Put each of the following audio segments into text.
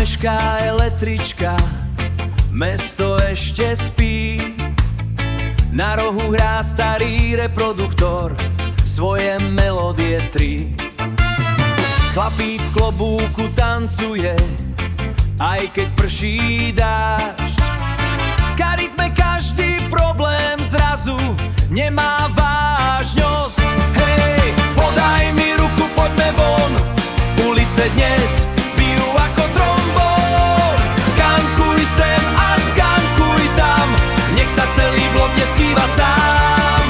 mešká električka, mesto ešte spí. Na rohu hrá starý reproduktor svoje melódie 3. Chlapík v klobúku tancuje, aj keď prší dážď. Ská rytme každý problém zrazu nemá vážnosť. Hej, podaj mi ruku, poďme von, ulice dnes bijú ako trombón. Skankuj sem a skankuj tam, nech sa celý blok neskýva sám.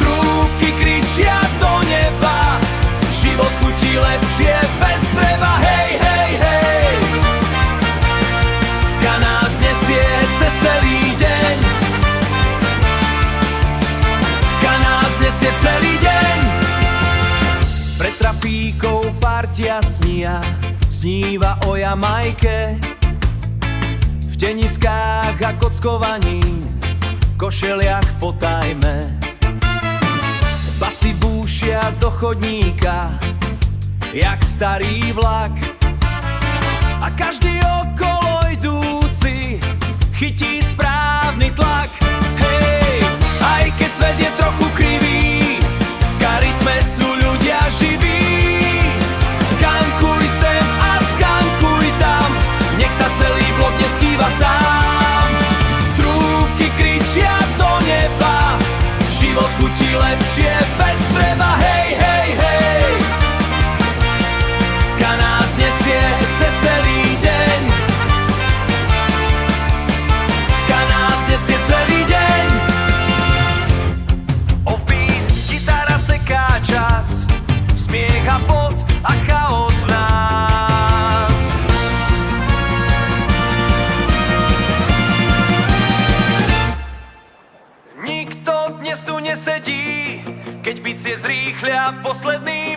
Trúbky kričia do neba, život chutí lepšie bez treba. Hej, hej, hej, ska nás nesie cez celý deň, ska nás nesie celý deň. Pred trafíkou partia sníva o Jamajke. V teniskách a kockovaní, košeliach potajme. Basy búšia do chodníka, jak starý vlak. A každý okolo idúci chytí správny tlak. Hej, aj keď svet je trochu krivý, v ska rytme sú ľudia živí. Skankuj sem a skankuj tam, nech sa celý blok neskýva sám. Trúbky kričia do neba, život chutí lepšie bez treba. Hej, hej, hej, ska nás nesie cez celý deň, ska nás nesie celý deň. Offbeat, gitara seká čas, smiech a pot a chaos v nás. Nikto dnes tu nesedí, keď bicie zrýchlia posledný